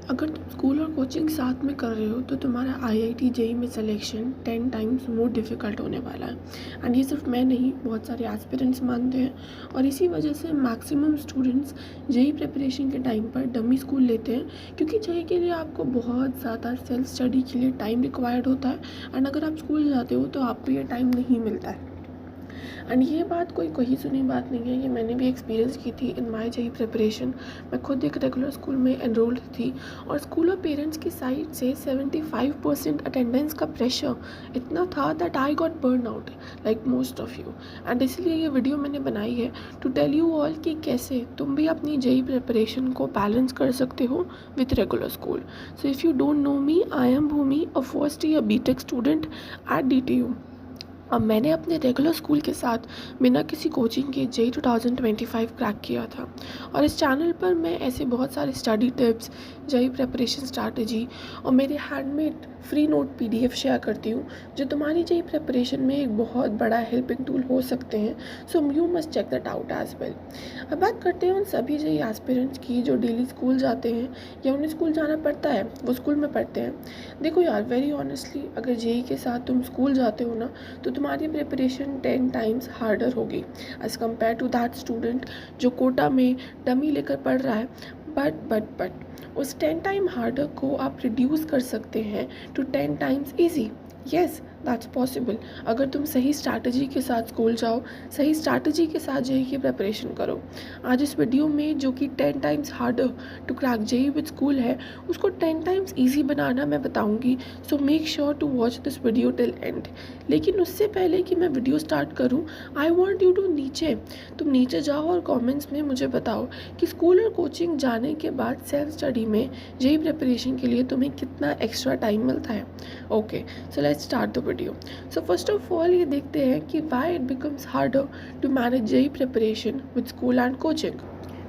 अगर तुम स्कूल और कोचिंग साथ में कर रहे हो तो तुम्हारा आईआईटी जेईई में सिलेक्शन 10 टाइम्स मोर डिफ़िकल्ट होने वाला है। एंड ये सिर्फ मैं नहीं, बहुत सारे एस्पिरेंट्स मानते हैं। और इसी वजह से मैक्सिमम स्टूडेंट्स जेईई प्रिपरेशन के टाइम पर डमी स्कूल लेते हैं, क्योंकि जेईई के लिए आपको बहुत ज़्यादा सेल्फ स्टडी के लिए टाइम रिक्वायर्ड होता है। एंड अगर आप स्कूल जाते हो तो आपको ये टाइम नहीं मिलता है। एंड ये बात कोई कही सुनी बात नहीं है, ये मैंने भी एक्सपीरियंस की थी इन माई जेईई प्रिपरेशन। मैं खुद एक रेगुलर स्कूल में एनरोल्ड थी और स्कूल और पेरेंट्स की साइड से 75% अटेंडेंस का प्रेशर इतना था that I got burn out like most of you. And इसलिए ये वीडियो मैंने बनाई है टू टेल यू ऑल कि कैसे तुम भी अपनी जेईई प्रिपरेशन को बैलेंस कर सकते हो with regular school. So if you don't know me, I am Bhumi, a first year BTech student at DTU. अब मैंने अपने रेगुलर स्कूल के साथ बिना किसी कोचिंग के जेईई 2025 क्रैक किया था। और इस चैनल पर मैं ऐसे बहुत सारे study tips, JEE preparation strategy और मेरे handmade free note PDF share करती हूँ, जो तुम्हारी जेईई प्रिपरेशन में एक बहुत बड़ा हेल्पिंग टूल हो सकते हैं। So you must check that out as well. अब बात करते हैं उन सभी जेईई एस्पिरेंट्स की जो डेली स्कूल जाते हैं या उन्हें स्कूल जाना पड़ता है, वो स्कूल में पढ़ते हैं। देखो यार, वेरी ऑनेस्टली, अगर जेईई के साथ तुम स्कूल जाते हो ना, तो तुम्हारी प्रिपरेशन 10 टाइम्स हार्डर होगी as compared to that student जो कोटा में डमी लेकर पढ़ रहा है। बट उस 10 टाइम हार्डर को आप रिड्यूस कर सकते हैं to 10 times easy. Yes, that's possible. अगर तुम सही स्ट्रैटेजी के साथ स्कूल जाओ, सही स्ट्रैटेजी के साथ जेईई की प्रिपरेशन करो। आज इस वीडियो में जो कि 10 times harder to crack JEE with school है, उसको 10 टाइम्स ईजी बनाना मैं बताऊंगी। So make sure to watch this video till end. लेकिन उससे पहले कि मैं वीडियो स्टार्ट करूं, आई वॉन्ट यू टू तुम नीचे जाओ और कॉमेंट्स में मुझे बताओ कि स्कूल और कोचिंग जाने के बाद सेल्फ स्टडी में जेईई प्रिपरेशन के लिए तुम्हें कितना एक्स्ट्रा टाइम मिलता है। Okay, so let's start the video. So first of all ये देखते हैं कि why it becomes harder to manage JEE preparation with school and coaching.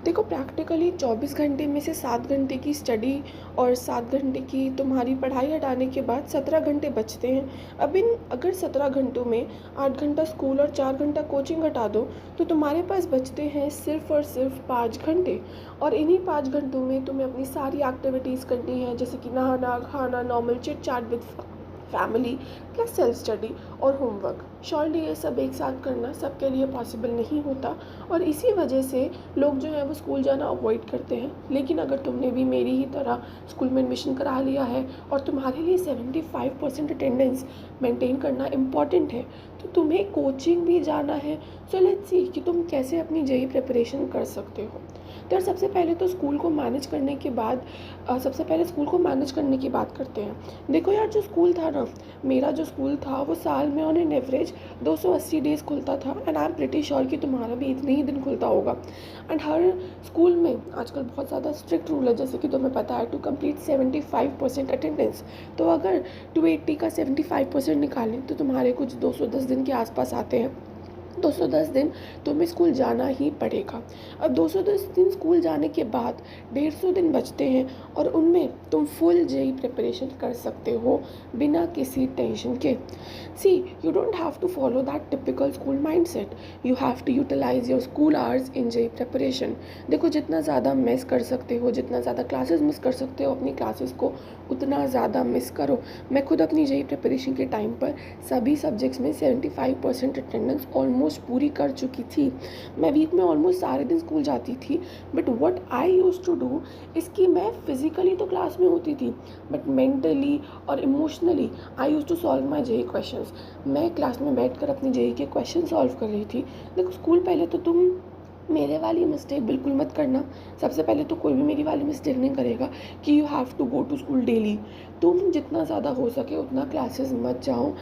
देखो, प्रैक्टिकली 24 घंटे में से 7 घंटे की स्टडी और 7 घंटे की तुम्हारी पढ़ाई हटाने के बाद 17 घंटे बचते हैं। अब इन अगर 17 घंटों में 8 घंटा स्कूल और 4 घंटा कोचिंग हटा दो तो तुम्हारे पास बचते हैं सिर्फ और सिर्फ 5 घंटे। और इन्हीं 5 घंटों में तुम्हें अपनी सारी एक्टिविटीज़ करनी है, जैसे कि नहाना, खाना, normal chit chat with family plus self study और होमवर्क। श्योरली ये सब एक साथ करना सबके लिए पॉसिबल नहीं होता और इसी वजह से लोग जो है वो स्कूल जाना अवॉइड करते हैं। लेकिन अगर तुमने भी मेरी ही तरह स्कूल में एडमिशन करा लिया है और तुम्हारे लिए 75% अटेंडेंस मेंटेन करना इम्पॉर्टेंट है, तो तुम्हें कोचिंग भी जाना है। सो लेट्स सी कि तुम कैसे अपनी जेईई प्रिपरेशन कर सकते हो। तो सबसे पहले तो स्कूल को मैनेज करने के बाद बात करते हैं। देखो यार, जो स्कूल था ना, मेरा जो स्कूल था वो साल में ऑन एन एवरेज 280 डेज़ खुलता था। And I am pretty sure कि तुम्हारा भी इतने ही दिन खुलता होगा। एंड हर स्कूल में आजकल बहुत ज़्यादा स्ट्रिक्ट रूल है, जैसे कि तुम्हें पता है, टू कंप्लीट 75% अटेंडेंस। तो अगर 280 का 75% निकालें तो तुम्हारे कुछ 210 दिन के आसपास आते हैं। 210 दिन तुम्हें स्कूल जाना ही पड़ेगा। अब 210 दिन स्कूल जाने के बाद 150 दिन बचते हैं और उनमें तुम फुल जेईई प्रिपरेशन कर सकते हो बिना किसी टेंशन के। See, you don't have to follow that typical school mindset. You have to utilise your school hours in JEE preparation. देखो, जितना ज़्यादा मिस कर सकते हो, जितना ज़्यादा क्लासेस मिस कर सकते हो अपनी क्लासेस को, उतना ज़्यादा मिस करो। मैं खुद अपनी जेईई प्रिपरेशन के टाइम पर सभी सब्जेक्ट्स में 75% अटेंडेंस ऑलमोस्ट पूरी कर चुकी थी। मैं वीक में ऑलमोस्ट सारे दिन स्कूल जाती थी। But what I used to do इसकी, मैं फिजिकली तो क्लास में होती थी बट मेंटली और emotionally I used to solve my JEE questions. मैं क्लास में बैठकर अपनी जेईई के क्वेश्चन सॉल्व कर रही थी। देखो, स्कूल पहले तो तुम मेरे वाली मिस्टेक बिल्कुल मत करना। सबसे पहले तो कोई भी मेरी वाली मिस्टेक नहीं करेगा कि you have to go to school daily. तुम जितना ज़्यादा हो सके उतना क्लासेस मत जाओ,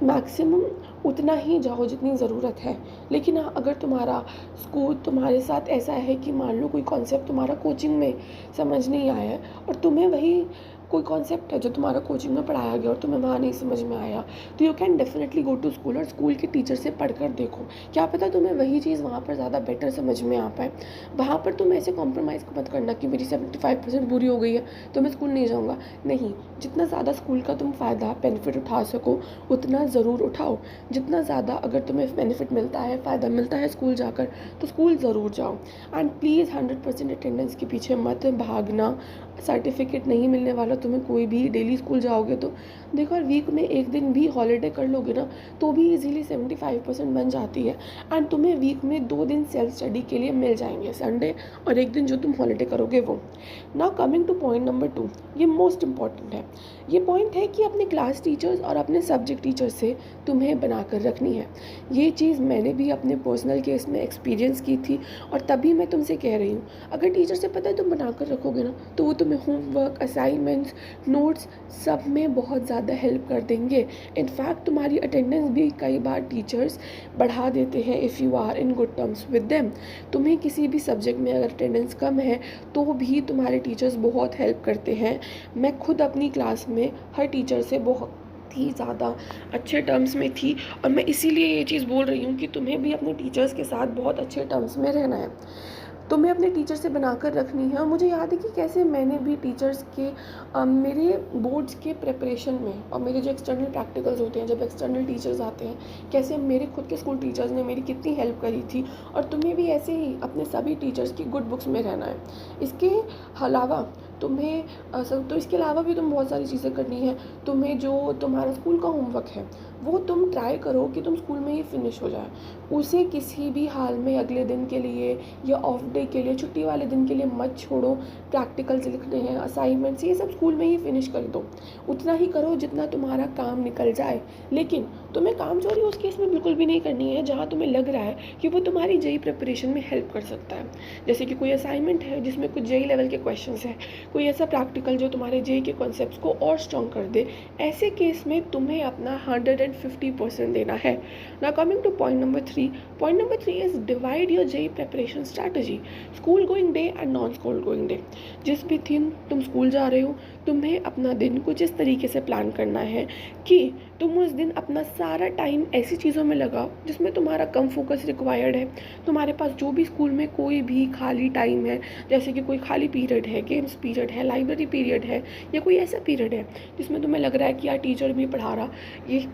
मैक्सिमम उतना ही जाओ जितनी ज़रूरत है। लेकिन हाँ, अगर तुम्हारा स्कूल तुम्हारे साथ ऐसा है कि मान लो कोई कॉन्सेप्ट तुम्हारा कोचिंग में समझ नहीं आया है और तुम्हें वही कोई कॉन्सेप्ट है जो तुम्हारा कोचिंग में पढ़ाया गया और तुम्हें वहाँ नहीं समझ में आया, तो you can definitely go to school और स्कूल के टीचर से पढ़कर देखो। क्या पता तुम्हें वही चीज़ वहाँ पर ज़्यादा बेटर समझ में आ पाए। वहाँ पर तुम ऐसे कॉम्प्रोमाइज़ मत करना कि मेरी 75% पूरी हो गई है तो मैं स्कूल नहीं जाऊँगा। नहीं, जितना ज़्यादा स्कूल का तुम फ़ायदा बेनिफिट उठा सको उतना ज़रूर उठाओ। जितना ज़्यादा अगर तुम्हें बेनिफिट मिलता है, फ़ायदा मिलता है स्कूल जाकर, तो स्कूल ज़रूर जाओ। एंड प्लीज़ 100% अटेंडेंस के पीछे मत भागना। सर्टिफिकेट नहीं मिलने वाला तुम्हें कोई भी, डेली स्कूल जाओगे तो। देखो यार, वीक में एक दिन भी हॉलीडे कर लोगे ना तो भी इजीली 75% बन जाती है। एंड तुम्हें वीक में 2 दिन सेल्फ स्टडी के लिए मिल जाएंगे, संडे और एक दिन जो तुम हॉलीडे करोगे वो। Now coming to point number 2, ये मोस्ट इंपॉर्टेंट है। ये पॉइंट है कि अपने क्लास टीचर्स और अपने सब्जेक्ट टीचर से तुम्हें बना कर रखनी है। ये चीज़ मैंने भी अपने पर्सनल केस में एक्सपीरियंस की थी और तभी मैं तुमसे कह रही हूँ, अगर टीचर से पता है तुम बना कर रखोगे ना तो वो तुम्हें होमवर्क, असाइनमेंट्स, नोट्स सब में बहुत ज़्यादा हेल्प कर देंगे। इनफैक्ट तुम्हारी अटेंडेंस भी कई बार टीचर्स बढ़ा देते हैं if you are in good terms with them. तुम्हें किसी भी सब्जेक्ट में अगर अटेंडेंस कम है तो भी तुम्हारे टीचर्स बहुत हेल्प करते हैं। मैं खुद अपनी क्लास में हर टीचर से बहुत ही ज़्यादा अच्छे टर्म्स में थी और मैं इसीलिए ये चीज़ बोल रही हूँ कि तुम्हें भी अपने टीचर्स के साथ बहुत अच्छे टर्म्स में रहना है, तुम्हें अपने टीचर से बनाकर रखनी है। और मुझे याद है कि कैसे मैंने भी टीचर्स के मेरे बोर्ड्स के प्रिपरेशन में और मेरे जो एक्सटर्नल प्रैक्टिकल्स होते हैं, जब एक्सटर्नल टीचर्स आते हैं, कैसे मेरे खुद के स्कूल टीचर्स ने मेरी कितनी हेल्प करी थी। और तुम्हें भी ऐसे ही अपने सभी टीचर्स की गुड बुक्स में रहना है। इसके अलावा तुम्हें तो इसके अलावा भी तुम बहुत सारी चीज़ें करनी है। तुम्हें जो तुम्हारा स्कूल का होमवर्क है वो तुम ट्राई करो कि तुम स्कूल में ही फिनिश हो जाए। उसे किसी भी हाल में अगले दिन के लिए या ऑफ डे के लिए, छुट्टी वाले दिन के लिए मत छोड़ो। प्रैक्टिकल्स लिखने हैं, असाइनमेंट्स, ये सब स्कूल में ही फिनिश कर दो। उतना ही करो जितना तुम्हारा काम निकल जाए। लेकिन तुम्हें काम चोरी उस केस में बिल्कुल भी नहीं करनी है जहाँ तुम्हें लग रहा है कि वो तुम्हारी जेई प्रिपरेशन में हेल्प कर सकता है। जैसे कि कोई असाइनमेंट है जिसमें कुछ जेई लेवल के क्वेश्चन हैं, कोई ऐसा प्रैक्टिकल जो तुम्हारे जेई के कॉन्सेप्ट्स को और स्ट्रॉन्ग कर दे, ऐसे केस में तुम्हें अपना 150% देना है। Now coming to point number 3, point number 3 is divide your JEE preparation strategy, school going day and non school going day. जिस भी दिन तुम स्कूल जा रहे हो तुम्हें अपना दिन कुछ इस तरीके से प्लान करना है कि तुम उस दिन अपना सारा टाइम ऐसी चीज़ों में लगाओ जिसमें तुम्हारा कम फोकस रिक्वायर्ड है। तुम्हारे पास जो भी स्कूल में कोई भी खाली टाइम है, जैसे कि कोई खाली पीरियड है, गेम्स पीरियड है, लाइब्रेरी पीरियड है, या कोई ऐसा पीरियड है जिसमें तुम्हें लग रहा है कि यार टीचर भी पढ़ा रहा, ये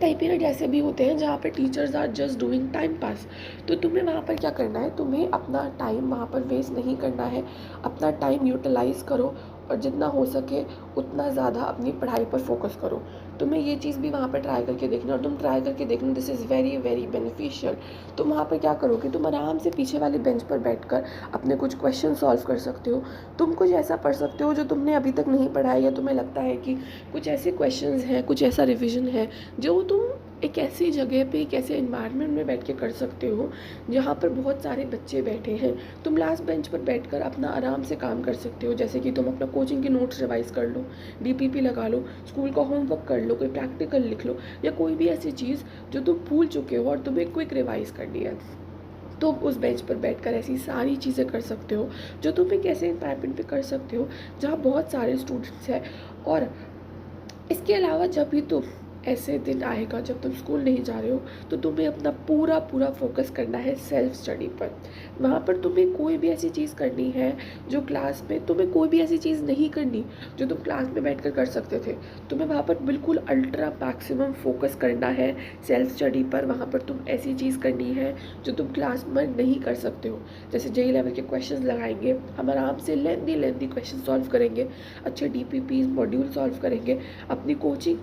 कई पीरियड ऐसे भी होते हैं जहाँ पे teachers are just doing time pass, तो तुम्हें वहाँ पर क्या करना है, तुम्हें अपना टाइम वहाँ पर वेस्ट नहीं करना है। अपना टाइम यूटिलाइज़ करो और जितना हो सके उतना ज़्यादा अपनी पढ़ाई पर फोकस करो। तुम्हें ये चीज़ भी वहाँ पर ट्राई करके देखना, और तुम ट्राई करके देखना, this is very very beneficial. तुम वहाँ पर क्या करोगे, तुम आराम से पीछे वाले बेंच पर बैठकर अपने कुछ क्वेश्चन सॉल्व कर सकते हो। तुम कुछ ऐसा पढ़ सकते हो जो तुमने अभी तक नहीं पढ़ा है, या तुम्हें लगता है कि कुछ ऐसे क्वेश्चंस हैं, कुछ ऐसा रिविज़न है जो तुम एक ऐसी जगह पे, एक ऐसे एनवायरनमेंट में बैठ के कर सकते हो जहाँ पर बहुत सारे बच्चे बैठे हैं। तुम लास्ट बेंच पर बैठकर अपना आराम से काम कर सकते हो, जैसे कि तुम अपना कोचिंग के नोट्स रिवाइज कर लो, डीपीपी लगा लो, स्कूल का होमवर्क कर लो, कोई प्रैक्टिकल लिख लो, या कोई भी ऐसी चीज़ जो तुम भूल चुके हो और तुम्हें क्विक रिवाइज करनी है। तो उस बेंच पर बैठकर ऐसी सारी चीज़ें कर सकते हो जो तुम एक ऐसे एनवायरनमेंट पे कर सकते हो जहाँ बहुत सारे स्टूडेंट्स हैं। और इसके अलावा जब भी तुम ऐसे दिन आएगा जब तुम स्कूल नहीं जा रहे हो तो तुम्हें अपना पूरा पूरा फोकस करना है सेल्फ स्टडी पर। वहाँ पर तुम्हें कोई भी ऐसी चीज़ करनी है जो क्लास में, तुम्हें कोई भी ऐसी चीज़ नहीं करनी जो तुम क्लास में बैठकर कर सकते थे। तुम्हें वहाँ पर बिल्कुल अल्ट्रा मैक्सिमम फोकस करना है सेल्फ स्टडी पर। वहाँ पर तुम ऐसी चीज़ करनी है जो तुम क्लास में नहीं कर सकते हो। जैसे जेई लेवल के क्वेश्चंस लगाएंगे, हम आराम से लेंदी क्वेश्चन सॉल्व करेंगे, अच्छे डीपीपी मॉड्यूल सॉल्व करेंगे, अपनी कोचिंग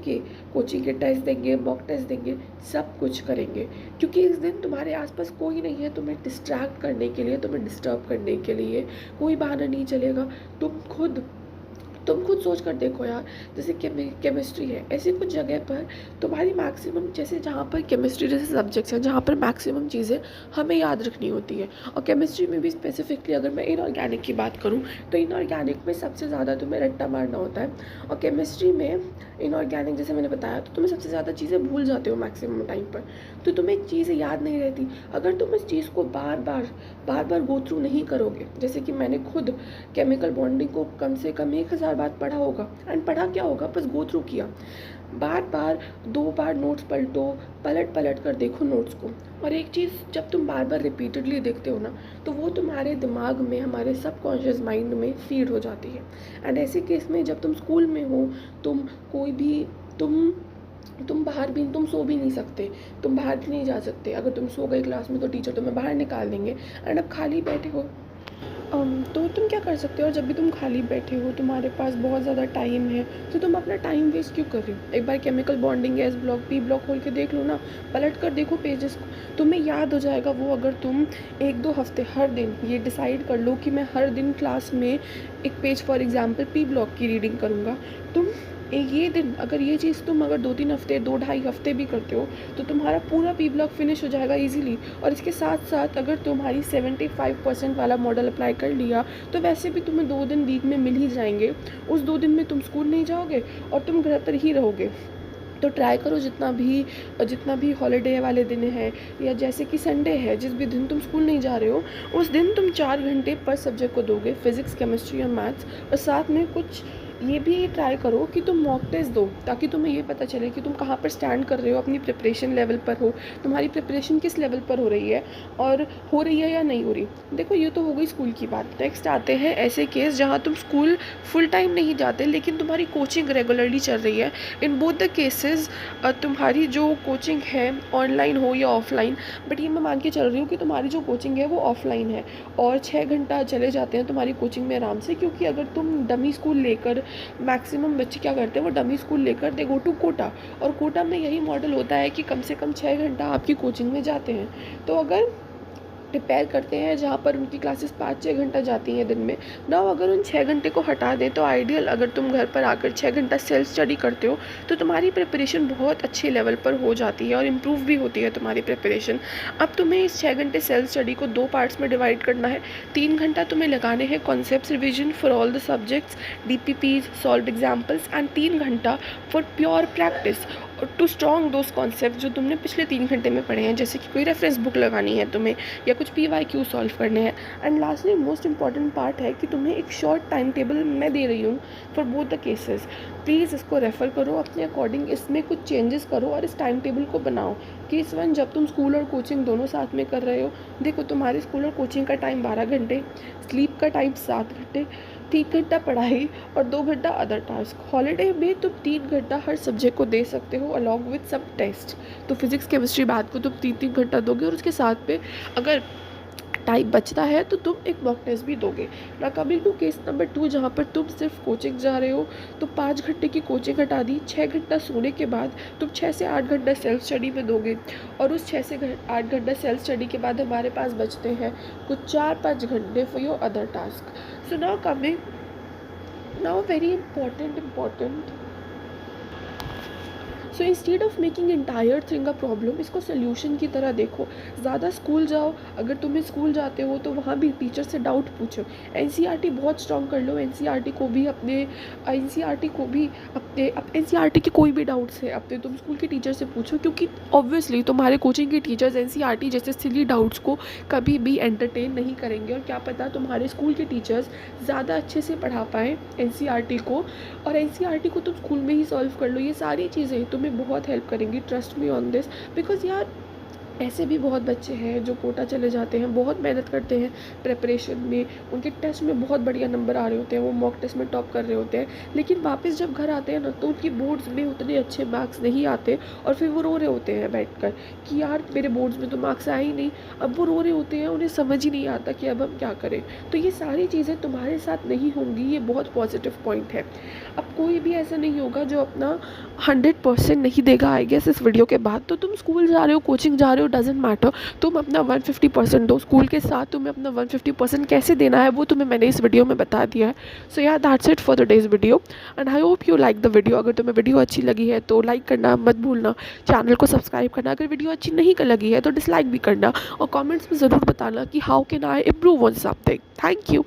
के टेस्ट देंगे, मॉक टेस्ट देंगे, सब कुछ करेंगे। क्योंकि इस दिन तुम्हारे आसपास कोई नहीं है तुम्हें डिस्ट्रैक्ट करने के लिए, तुम्हें डिस्टर्ब करने के लिए कोई बहाना नहीं चलेगा। तुम खुद सोच कर देखो यार, जैसे केमिस्ट्री है, ऐसी कुछ जगह पर तुम्हारी मैक्सिमम, जैसे जहाँ पर केमिस्ट्री जैसे सब्जेक्ट्स हैं जहाँ पर मैक्सिमम चीज़ें हमें याद रखनी होती है। और केमिस्ट्री में भी स्पेसिफिकली अगर मैं इनऑर्गेनिक की बात करूँ तो इनऑर्गेनिक में सबसे ज़्यादा तुम्हें रट्टा मारना होता है। और केमिस्ट्री में इनऑर्गेनिक जैसे मैंने बताया तो तुम्हें सबसे ज़्यादा चीज़ें भूल जाते हो मैक्सिमम टाइम पर, तो तुम्हें चीज़ें याद नहीं रहती। अगर तुम इस चीज़ को बार बार गो थ्रू नहीं करोगे, जैसे कि मैंने खुद केमिकल बॉन्डिंग को कम से कम 1000 बार पढ़ा होगा, एंड पढ़ा क्या होगा, बस गो थ्रू किया, बार 2 बार नोट्स पलटो, पलट कर देखो नोट्स को। और एक चीज़ जब तुम बार रिपीटेडली देखते हो ना तो वो तुम्हारे दिमाग में, हमारे सबकॉन्शियस माइंड में फीड हो जाती है। एंड ऐसे केस में जब तुम स्कूल में हो, तुम बाहर भी, तुम सो भी नहीं सकते, तुम बाहर भी नहीं जा सकते। अगर तुम सो गए क्लास में तो टीचर तुम्हें बाहर निकाल देंगे। एंड अब खाली बैठे हो तो तुम क्या कर सकते हो, जब भी तुम खाली बैठे हो, तुम्हारे पास बहुत ज़्यादा टाइम है, तो तुम अपना टाइम वेस्ट क्यों कर रहे हो? एक बार chemical bonding S block P block खोल के देख लो ना, पलट कर देखो पेजेस को, तुम्हें याद हो जाएगा वो। अगर तुम 1-2 हफ्ते हर दिन ये डिसाइड कर लो कि मैं हर दिन क्लास में एक page for example P block की रीडिंग करूँगा, तुम ये दिन अगर ये चीज़ तुम अगर 2-3 हफ्ते 2-2.5 हफ्ते भी करते हो, तो तुम्हारा पूरा पी ब्लॉक फिनिश हो जाएगा ईजिली। और इसके साथ साथ अगर तुम्हारी 75% वाला मॉडल अप्लाई कर लिया, तो वैसे भी तुम्हें 2 दिन वीक में मिल ही जाएंगे। उस 2 दिन में तुम स्कूल नहीं जाओगे और तुम घर पर ही रहोगे। तो ट्राई करो जितना भी हॉलीडे वाले दिन है, या जैसे कि संडे है, जिस भी दिन तुम स्कूल नहीं जा रहे हो, उस दिन तुम 4 घंटे पर सब्जेक्ट को दोगे, फिजिक्स केमिस्ट्री और मैथ्स। और साथ में कुछ ये भी ट्राई करो कि तुम मॉक टेस्ट दो, ताकि तुम्हें ये पता चले कि तुम कहाँ पर स्टैंड कर रहे हो, अपनी प्रिपरेशन लेवल पर हो, तुम्हारी प्रिपरेशन किस लेवल पर हो रही है, और हो रही है या नहीं हो रही। देखो, ये तो हो गई स्कूल की बात। नेक्स्ट आते हैं ऐसे केस जहाँ तुम स्कूल फुल टाइम नहीं जाते, लेकिन तुम्हारी कोचिंग रेगुलरली चल रही है। इन बोथ द केसेस तुम्हारी जो कोचिंग है, ऑनलाइन हो या ऑफलाइन, बट ये मैं मान के चल रही हूँ कि तुम्हारी जो कोचिंग है वो ऑफलाइन है, और 6 घंटा चले जाते हैं तुम्हारी कोचिंग में आराम से। क्योंकि अगर तुम डमी स्कूल लेकर, मैक्सिमम बच्चे क्या करते हैं, वो डमी स्कूल लेकर दे गो टू कोटा, और कोटा में यही मॉडल होता है कि कम से कम 6 घंटा आपकी कोचिंग में जाते हैं। तो अगर प्रिपेयर करते हैं जहाँ पर उनकी क्लासेस 5-6 घंटा जाती हैं दिन में ना, अगर उन 6 घंटे को हटा दें तो आइडियल, अगर तुम घर पर आकर 6 घंटा सेल्फ स्टडी करते हो, तो तुम्हारी प्रिपरेशन बहुत अच्छे लेवल पर हो जाती है और इम्प्रूव भी होती है तुम्हारी प्रिपरेशन। अब तुम्हें इस 6 घंटे सेल्फ स्टडी को 2 पार्ट्स में डिवाइड करना है। 3 घंटा तुम्हें लगाने हैं concept revision for all the subjects, DPPs, solve examples, and 3 घंटा for pure practice to strong those concept जो तुमने पिछले 3 घंटे में पढ़े हैं। जैसे कि कोई रेफरेंस बुक लगानी है तुम्हें, या कुछ PYQ सॉल्व करने हैं। And lastly most important part है कि तुम्हें एक शॉर्ट टाइम टेबल मैं दे रही हूँ for both the cases. Please इसको रेफ़र करो अपने अकॉर्डिंग, इसमें कुछ चेंजेस करो और इस टाइम टेबल को बनाओ। केस 1, जब तुम स्कूल और कोचिंग दोनों साथ में कर रहे हो, देखो तुम्हारे स्कूल और कोचिंग का टाइम 12 घंटे, स्लीप का टाइम 7 घंटे, 3 घंटा पढ़ाई और 2 घंटा अदर टास्क। हॉलीडे में तुम 3 घंटा हर सब्जेक्ट को दे सकते हो अलॉन्ग विथ सब टेस्ट। तो फिजिक्स केमिस्ट्री मैथ को तुम 3-3 घंटा दोगे, और उसके साथ पे अगर टाइम बचता है तो तुम एक मॉक टेस्ट भी दोगे ना। कमिंग टू केस नंबर 2, जहाँ पर तुम सिर्फ कोचिंग जा रहे हो, तो 5 घंटे की कोचिंग हटा दी, 6 घंटा सोने के बाद तुम 6 से 8 घंटा सेल्फ स्टडी में दोगे, और उस 6 से 8 घंटा सेल्फ स्टडी के बाद हमारे पास बचते हैं कुछ 4-5 घंटे for your other task. So now coming, now very important, so instead of making entire thing a problem, इसको सोल्यूशन की तरह देखो। ज़्यादा स्कूल जाओ, अगर तुम्हें स्कूल जाते हो तो वहाँ भी टीचर से डाउट पूछो। NCERT बहुत स्ट्रॉन्ग कर लो, NCERT को भी अपने NCERT के कोई भी डाउट्स है अपने तुम स्कूल के टीचर से पूछो, क्योंकि ऑब्वियसली तुम्हारे कोचिंग के टीचर्स NCERT जैसे सिली डाउट्स को कभी भी एंटरटेन नहीं करेंगे, और क्या पता तुम्हारे स्कूल के टीचर्स ज़्यादा अच्छे से पढ़ा पाएँ NCERT को, और NCERT को तुम स्कूल में ही सॉल्व कर लो। ये सारी चीज़ें तुम्हें बहुत हेल्प करेंगी, trust me on this, because यार ऐसे भी बहुत बच्चे हैं जो कोटा चले जाते हैं, बहुत मेहनत करते हैं प्रिपरेशन में, उनके टेस्ट में बहुत बढ़िया नंबर आ रहे होते हैं, वो मॉक टेस्ट में टॉप कर रहे होते हैं, लेकिन वापस जब घर आते हैं ना, तो उनकी बोर्ड्स में उतने अच्छे मार्क्स नहीं आते, और फिर वो रो रहे होते हैं बैठकर कि यार मेरे बोर्ड्स में तो मार्क्स आए ही नहीं। अब वो रो रहे होते हैं, उन्हें समझ ही नहीं आता कि अब हम क्या करें। तो ये सारी चीज़ें तुम्हारे साथ नहीं होंगी, ये बहुत पॉजिटिव पॉइंट है। अब कोई भी ऐसा नहीं होगा जो अपना 100% नहीं देगा आई गेस इस वीडियो के बाद। तो तुम स्कूल जा रहे हो, कोचिंग जा रहे हो, डजेंट मैटर, तुम अपना 150% दो। स्कूल के साथ तुम्हें अपना 150% कैसे देना है वो तुम्हें मैंने इस वीडियो में बता दिया है। सो या that's it for today's video, and I hope you like the video. अगर तुम्हें वीडियो अच्छी लगी है तो लाइक करना मत भूलना, चैनल को सब्सक्राइब करना। अगर वीडियो अच्छी नहीं लगी है तो डिसलाइक भी करना, और कमेंट्स में ज़रूर बताना कि how can I improve on something. Thank you.